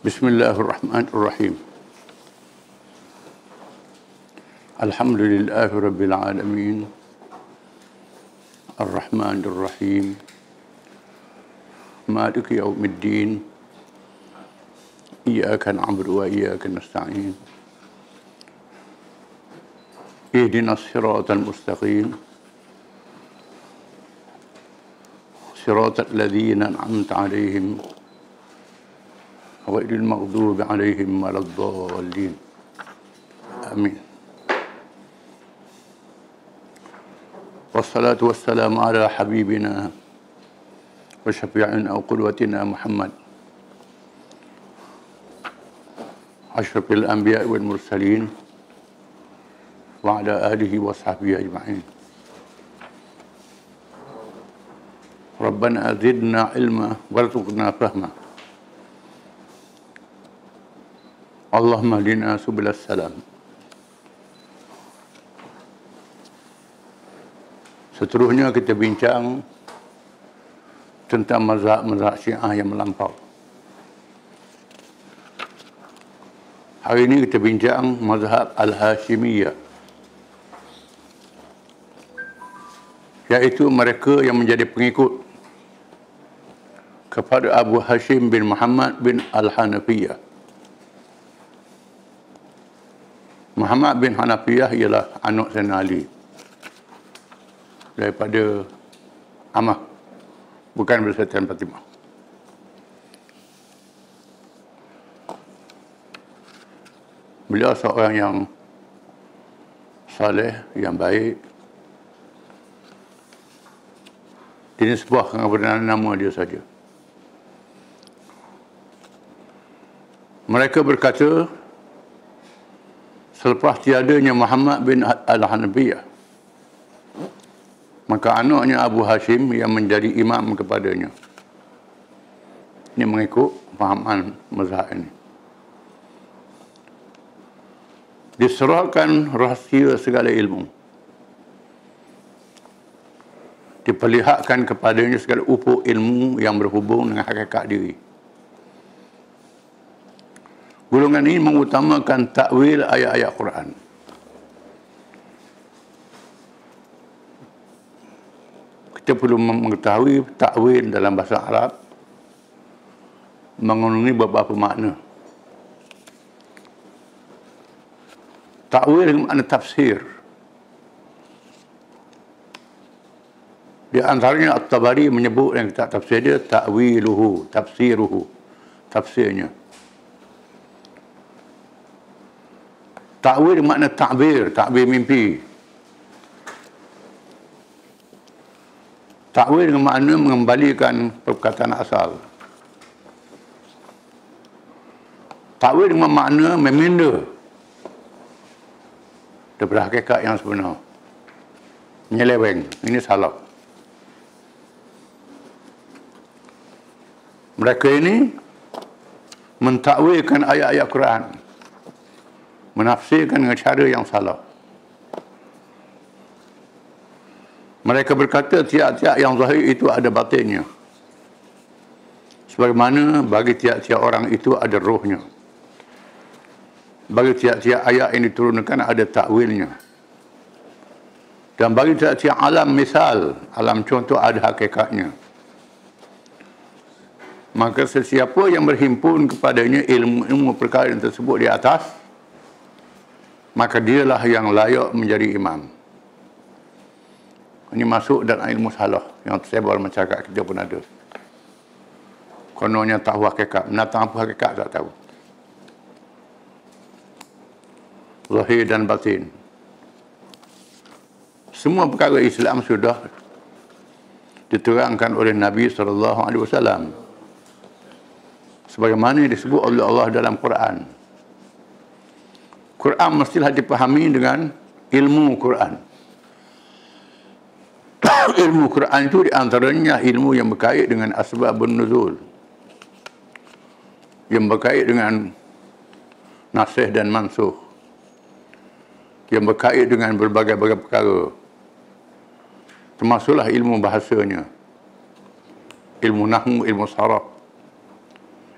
Bismillahirrahmanirrahim. Alhamdulillahi Rabbil Alamin. Ar-Rahmanir-Rahim. Maliki yaumiddin. Iyyaka na'budu wa iyyaka nasta'in. Ihdinas siratal mustaqim. Siratal ladzina an'amta 'alaihim ghairil maghdubi 'alaihim waladdallin. Amin. Wassalatu wassalamu ala habibina wa syafi'ina wa qudwatina Muhammad asyrafil anbiya wal mursalin wa ala alihi wa sahbihi ajma'in. Rabbana zidna ilma warzuqna fahma. Allahumma hdina subilas salam. Seterusnya kita bincang tentang mazhab-mazhab Syiah yang melampau. Hari ini kita bincang mazhab Al-Hashimiyah, iaitu mereka yang menjadi pengikut kepada Abu Hashim bin Muhammad bin Al-Hanafiyah. Muhammad bin Hanafiyah ialah anak Sayyidina Ali daripada Amah, bukan bersaitan Fatimah. Beliau seorang yang saleh, yang baik. Dinisbahkan kepada nama dia saja. Mereka berkata, selepas tiadanya Muhammad bin Al-Hanafiyah, maka anaknya Abu Hashim yang menjadi imam kepadanya. Ini mengikut fahaman mazhab ini. Diserahkan rahsia segala ilmu. Diperlihatkan kepadanya segala ufuk ilmu yang berhubung dengan hakikat diri. Golongan ini mengutamakan takwil ayat-ayat Quran. Kita perlu mengetahui takwil dalam bahasa Arab mengandungi beberapa makna. Takwil makna tafsir. Di antaranya At-Tabari menyebut yang kita tafsir dia ta'wiluhu, tafsiruhu, tafsirnya. Takwil makna ta'bir, ta'bir mimpi. Takwil dengan makna mengembalikan perkataan asal. Takwil dengan makna meminda daripada hakikat yang sebenar. Menyeleweng, ini salah. Mereka ini mentakwilkan ayat-ayat Quran, menafsirkan dengan cara yang salah. Mereka berkata tiap-tiap yang zahir itu ada batinnya, sebagaimana bagi tiap-tiap orang itu ada rohnya. Bagi tiap-tiap ayat yang diturunkan ada takwilnya. Dan bagi tiap-tiap alam misal, alam contoh ada hakikatnya. Maka sesiapa yang berhimpun kepadanya ilmu-ilmu perkara yang tersebut di atas, maka dialah yang layak menjadi imam. Ini masuk dalam ilmu salah yang tersebar masyarakat kita pun ada. Kononnya tahu hakikat, menatang apa hakikat tak tahu. Zahir dan batin. Semua perkara Islam sudah diterangkan oleh Nabi SAW. Sebagaimana disebut oleh Allah dalam Quran. Quran mestilah dipahami dengan ilmu Quran. Ilmu Quran itu diantaranya ilmu yang berkait dengan asbabun nuzul, yang berkait dengan nasikh dan mansukh, yang berkait dengan berbagai-bagai perkara, termasuklah ilmu bahasanya, ilmu nahwu, ilmu saraf,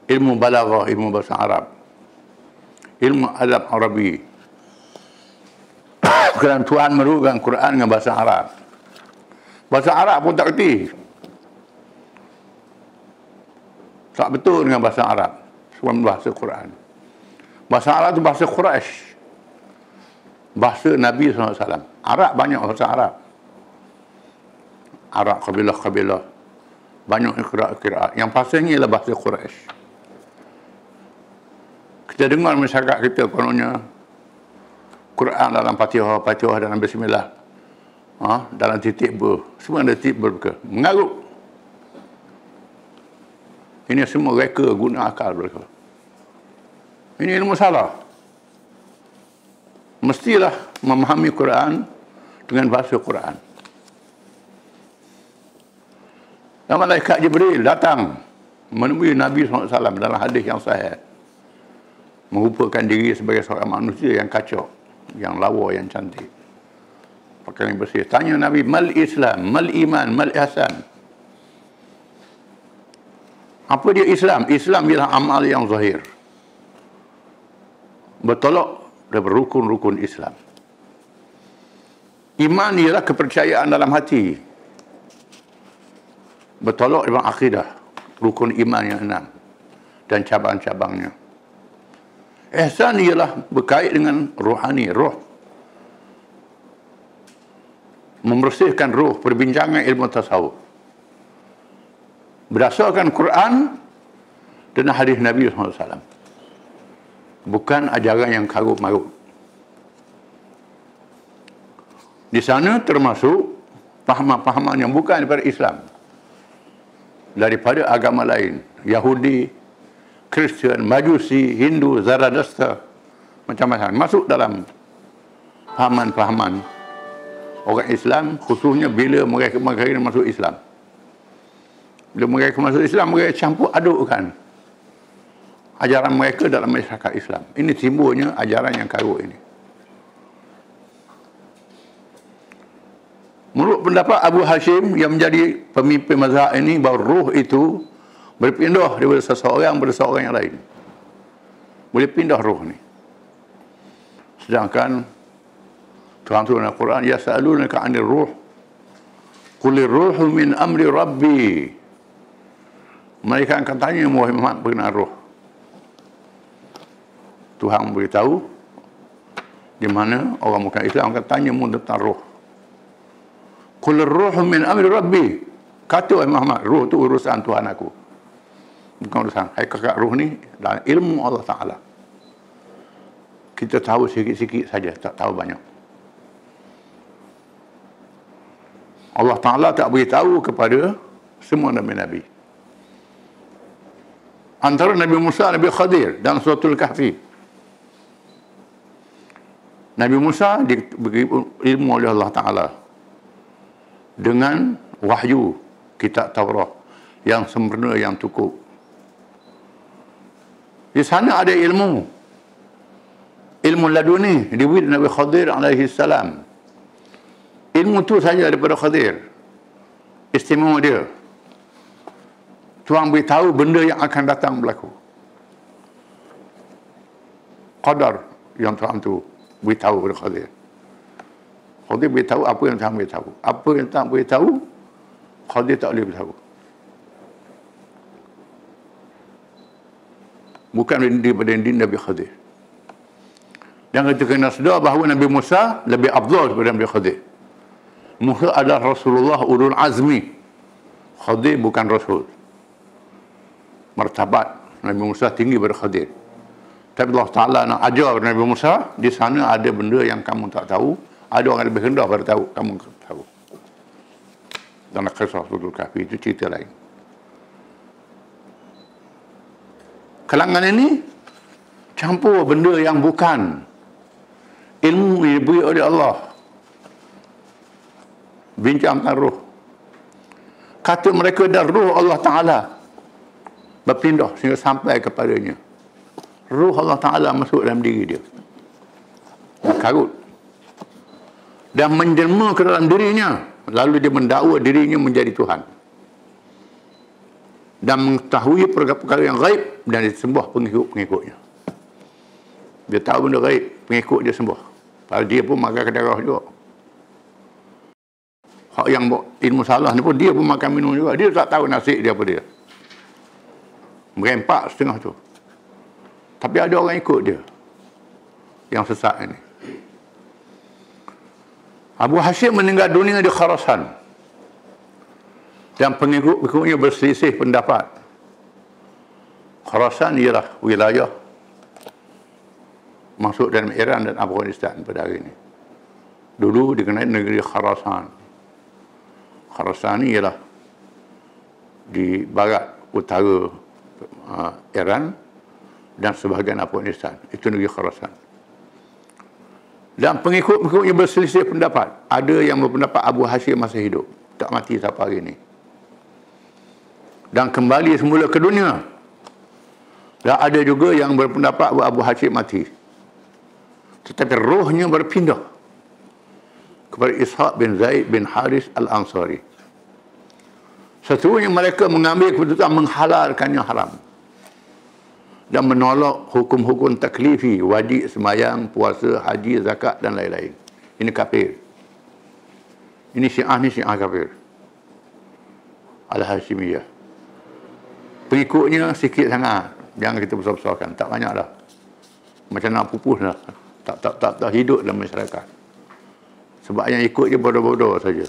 ilmu balaghah, ilmu bahasa Arab, ilmu adab Arabi. Kerana Tuhan menurunkan Quran dengan bahasa Arab. Bahasa Arab pun tak kerti. Tak betul dengan bahasa Arab. Sebab bahasa Quran. Bahasa Arab itu bahasa Quraisy. Bahasa Nabi SAW. Arab banyak bahasa Arab. Arab kabilah-kabilah. Banyak kira-kira. Yang pastinya ialah bahasa Quraisy. Kita dengar masyarakat kita kononnya Quran dalam Fatihah, Fatihah dalam Bismillah, dalam titik ber, semua ada titik ber ke mengarut. Ini semua reka guna akal mereka. Ini ilmu salah. Mestilah memahami Quran dengan bahasa Quran. Dan malaikat Jibril datang menemui Nabi SAW dalam hadis yang sahih, merupakan diri sebagai seorang manusia yang kacau, yang lawa, yang cantik, pakaian yang bersih. Tanya Nabi, mal Islam, mal iman, mal ihsan. Apa dia Islam? Islam ialah amal yang zahir, bertolak daripada rukun-rukun Islam. Iman ialah kepercayaan dalam hati, bertolak daripada akidah, rukun iman yang 6 dan cabang-cabangnya. Ihsan ialah berkait dengan rohani, roh. Membersihkan roh, perbincangan ilmu tasawuf. Berdasarkan Quran dan hadis Nabi SAW. Bukan ajaran yang karut-marut. Di sana termasuk pahaman-pahaman yang bukan daripada Islam. Daripada agama lain. Yahudi, Kristian, Majusi, Hindu, Zarathustra, macam-macam. Masuk dalam pahaman-pahaman orang Islam, khususnya bila mereka masuk Islam. Bila mereka masuk Islam, mereka campur adukkan ajaran mereka dalam masyarakat Islam. Ini timbulnya ajaran yang karut ini. Menurut pendapat Abu Hashim yang menjadi pemimpin mazhab ini, bahawa ruh itu berpindah daripada seseorang kepada seseorang yang lain. Boleh pindah roh ni. Sedangkan Tuhan turun Al-Quran, yas'alunaka 'anil ruh qulir ruhu min amri rabbi. Mereka akan tanya Muhammad berkenaan roh. Tuhan beritahu di mana orang bukan Islam akan tanya tentang roh. Qulir ruhu min amri rabbi. Kata Muhammad, roh tu urusan Tuhan aku. Bukan urusan. Hakikat roh ni dalam ilmu Allah Ta'ala. Kita tahu sikit-sikit saja, tak tahu banyak. Allah Ta'ala tak beritahu kepada semua Nabi-Nabi. Antara Nabi Musa, Nabi Khadir dalam suratul Kahfi. Nabi Musa diberi ilmu oleh Allah Ta'ala dengan wahyu kitab Taurat yang sempurna, yang cukup. Di sana ada ilmu laduni diberi Nabi Khadir alaihi salam. Ilmu tu saja daripada Khadir. Istimewa dia. Tuhan beritahu benda yang akan datang berlaku. Qadar yang Tuhan tu beritahu kepada Khadir. Khadir beritahu apa yang Tuhan beritahu. Apa yang Tuhan beritahu, Khadir tak boleh beritahu. Bukan daripada Nabi Khadir. Dan kita kena sedar bahawa Nabi Musa lebih afdal daripada Nabi Khadir. Musa adalah Rasulullah ulul azmi. Khadir bukan Rasul. Martabat Nabi Musa tinggi daripada Khadir. Tapi Allah Ta'ala nak ajar Nabi Musa, di sana ada benda yang kamu tak tahu, ada orang lebih rendah pada tahu, kamu tahu. Dalam kisah Suratul Kahfi itu cerita lain. Kalangan ini campur benda yang bukan ilmu yang diberi oleh Allah. Bincang tentang roh. Kata mereka dan roh Allah Ta'ala berpindah sehingga sampai kepadanya. Ruh Allah Ta'ala masuk dalam diri dia. Karut. Dan menjelma ke dalam dirinya. Lalu dia mendakwa dirinya menjadi Tuhan. dan mengetahui perkara yang gaib dan disembah pengikut-pengikutnya. Dia tahu benda gaib, pengikut dia sembah. Padahal dia pun makan darah juga. Hak yang ilmu salah ni pun dia pun makan minum juga. Dia tak tahu nasib dia apa dia. Merempak setengah tu. Tapi ada orang ikut dia yang sesat ini. Abu Hashim meninggal dunia di Khurasan. Dan pengikut-pengikutnya berselisih pendapat. Khurasan ialah wilayah masuk dalam Iran dan Afghanistan pada hari ini. Dulu dikenal negeri Khurasan. Khurasan ni ialah di barat utara Iran dan sebahagian Afghanistan. Itu negeri Khurasan. Dan pengikut-pengikutnya berselisih pendapat. Ada yang berpendapat Abu Hashim masih hidup. Tak mati sampai hari ini. Dan kembali semula ke dunia. Dan ada juga yang berpendapat Abu Hashim mati. Tetapi rohnya berpindah kepada Ishaq bin Zaid bin Haris Al-Ansari. Sesungguhnya mereka mengambil keputusan menghalalkan yang haram dan menolak hukum-hukum taklifi, wajib sembahyang, puasa, haji, zakat dan lain-lain. Ini kafir. Ini Syiah kafir. Al-Hashimiyah. Pengikutnya sikit sangat. Jangan kita besar-besarkan. Tak banyak dah. Macam nak pupus dah. Tak hidup dalam masyarakat. Sebab yang ikut je bodoh-bodoh saja.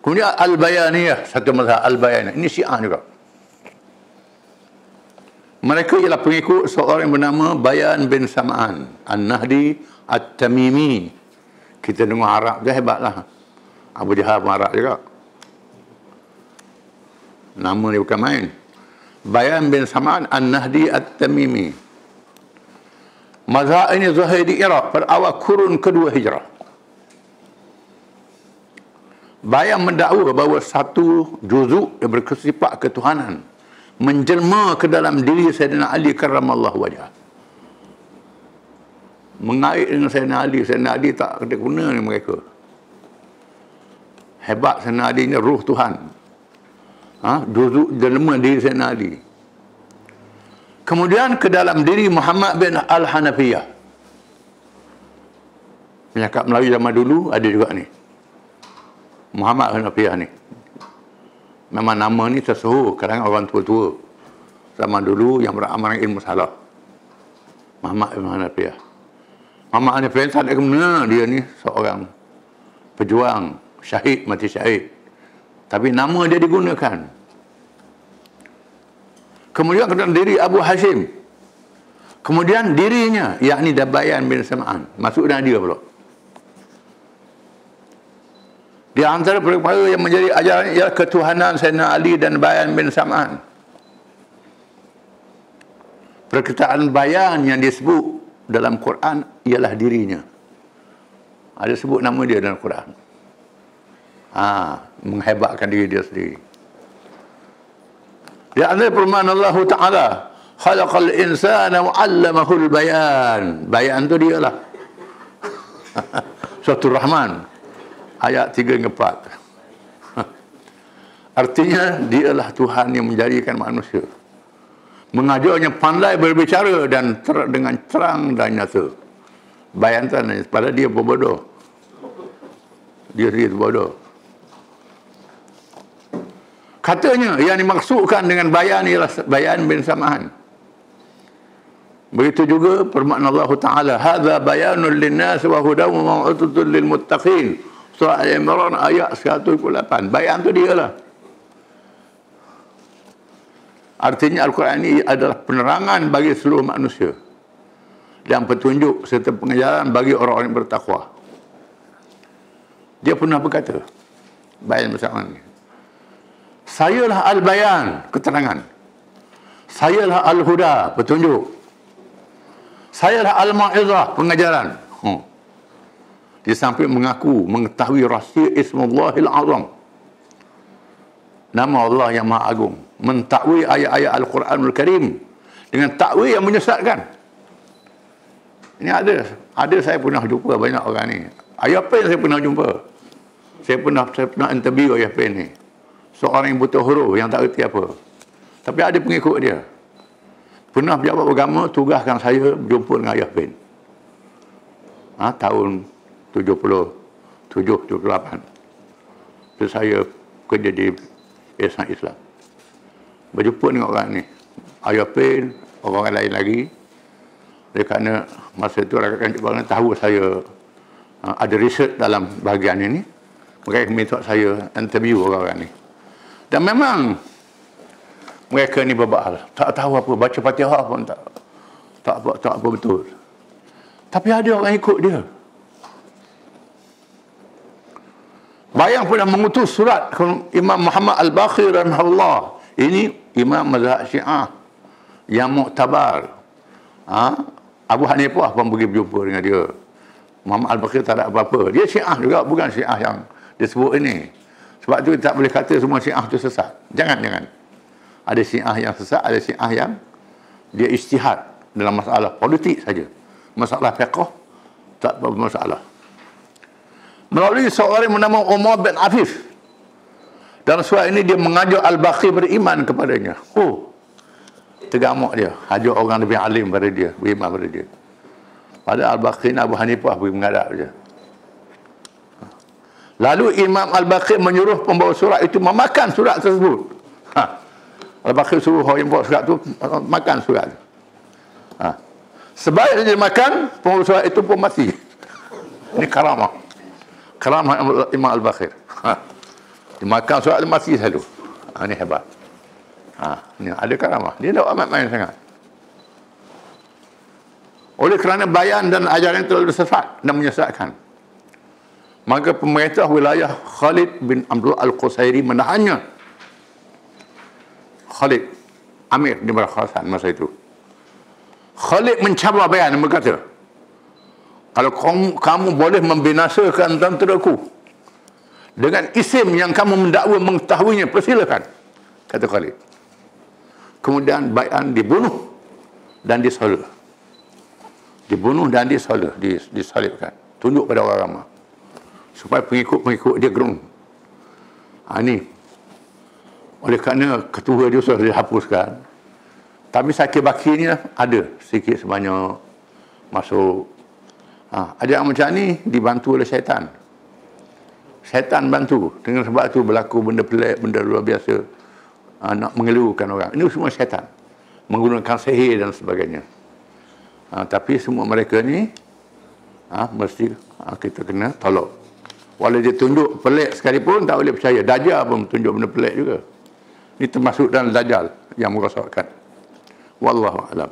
Kemudian Al-Bayaniyah, satu mazhab Al-Bayaniyah. Ini Syiah juga. Mereka ialah pengikut seorang yang bernama Bayan bin Sam'an An-Nahdi At-Tamimi. Kita dengar Arab dia hebatlah. Abu Jahal pun Arab juga. Nama dia bukan main. Bayan bin Sam'an An-Nahdi At-Tamimi. Mazhab ini zahir di Iraq pada awal kurun kedua Hijrah. Bayan mendakwa bahawa satu juzuk yang bersifat ketuhanan menjelma ke dalam diri Sayyidina Ali karramallahu wajhah. Mengait dengan Sayyidina Ali tak ada guna ni mereka. Hebat Sayyidina Ali ni ruh Tuhan. Juzuk jelma diri Sayyidina Ali. Kemudian ke dalam diri Muhammad bin Al-Hanafiyah. Penyakap Melayu zaman dulu ada juga ni. Muhammad Hanafiyah ni. Memang nama ni tersuhur kalangan orang tua-tua zaman dulu yang beramal ilmu salah. Muhammad bin Hanafiyah. Muhammad Hanafiyah tak ada kemana, dia ni seorang pejuang, syahid, mati syahid. Tapi nama dia digunakan. Kemudian ke dalam diri Abu Hashim. Kemudian dirinya, yakni Bayan bin Sam'an. Masuk dalam dia pula. Di antara perkara yang menjadi ajaran ialah ketuhanan Sayyidina Ali dan Bayan bin Sam'an. Perkataan Bayan yang disebut dalam Quran ialah dirinya. Ada sebut nama dia dalam Quran. Menghebatkan diri dia sendiri. Di antara firman Allah Ta'ala, khalaqal insana wa 'allamahul bayan. Bayan tu dia lah. Surah Rahman ayat 3 hingga 4. Artinya dialah Tuhan yang menjadikan manusia, mengajarnya pandai berbicara dan dengan terang dan nyata. Bayangkan, padahal dia berbodoh. Dia sendiri bodoh. Katanya yang dimaksudkan dengan bayan ialah Bayan bin Sam'an. Begitu juga firman Allah Ta'ala, hadza bayanun linnas wa hudan wa mau'izatun lil muttaqin. Surah Al-Imran ayat 128. Bayan tu dia lah. Artinya Al-Quran ini adalah penerangan bagi seluruh manusia dan petunjuk serta pengajaran bagi orang-orang yang bertakwa. Dia pernah berkata, Bayan bersama ni, sayalah Al-Bayan, keterangan. Sayalah Al-Huda, petunjuk. Sayalah Al-Ma'izah, pengajaran. Dia sampai mengaku, mengetahui rahsia Ismullahil Azam, nama Allah yang Maha Agung. Mentakwil ayat-ayat Al-Quranul Karim dengan takwil yang menyesatkan. Ini ada saya pernah jumpa banyak orang ni. Ayat apa yang saya pernah jumpa? Saya pernah interview Ayah Pen ni. Seorang yang buta huruf, yang tak erti apa. Tapi ada pengikut dia. Pernah pejabat agama tugaskan saya berjumpa dengan Ayah Pen. Tahun 77-78. Terus saya kerja di Yayasan Islam. Berjumpa dengan orang ni. Ayah Pen, orang lain lagi. Oleh kerana masa itu rakan-rakan jepang tahu saya ada research dalam bahagian ini. Mereka minta saya interview orang-orang ni. Dan memang mereka ni berbahal. Tak tahu apa, baca Fatihah pun tak apa betul. Tapi ada orang ikut dia. Bayang pernah mengutus surat ke Imam Muhammad Al-Baqir rahimahullah. Ini Imam mazhab Syiah yang muktabar. Abu Hanifah pun pergi berjumpa dengan dia. Muhammad Al-Baqir tak ada apa-apa. Dia Syiah juga, bukan Syiah yang disebut ini. Sebab tu tak boleh kata semua Syiah tu sesat. Jangan. Ada Syiah yang sesat, ada Syiah yang dia ijtihad dalam masalah politik saja. Masalah fiqh tak apa masalah. Melalui seorang yang bernama Umar bin Afif. Dalam surat ini dia mengajak Al-Baqir beriman kepadanya. Tergamuk dia. Ajak orang lebih alim pada dia, beriman pada dia. Pada Al-Baqir Abu Hanifah pergi menghadap dia. Lalu Imam Al-Baqir menyuruh pembawa surat itu memakan surat tersebut. Al-Baqir suruh orang yang bawa surat itu makan surat. Sebaik dia makan, pembawa surat itu pun mati. Ini karamah. Karamah Imam Al-Baqir. Dia makan surat itu mati selalu. Ini hebat. Ini ada karamah. Dia tak amat main sangat. Oleh kerana bayan dan ajaran terlalu sesat dan menyesatkan, maka pemerintah wilayah Khalid bin Abdul Al-Qusairi menahannya. Khalid, Amir di Khurasan masa itu. Khalid mencabar bayan dan berkata, kalau kamu boleh membinasakan tenteraku dengan isim yang kamu mendakwa mengetahuinya, persilakan, kata Khalid. Kemudian bayan dibunuh dan disoleh. Dibunuh dan disalibkan. Tunjuk pada orang ramai. Supaya pengikut-pengikut dia gerung. Ini. Oleh kerana ketua dia sudah dihapuskan. Tapi sakit bakinya ada. Sikit sebanyak masuk. Ada yang macam ni dibantu oleh syaitan. Syaitan bantu. Dengan sebab itu berlaku benda pelik, benda luar biasa. Nak mengeluhkan orang. Ini semua syaitan. Menggunakan sihir dan sebagainya. Tapi semua mereka ni mesti kita kena tolak. Walau dia tunjuk pelik sekalipun tak boleh percaya. Dajjal pun tunjuk benda pelik juga. Ini termasuk dalam Dajjal yang merosakkan. Wallahu a'lam.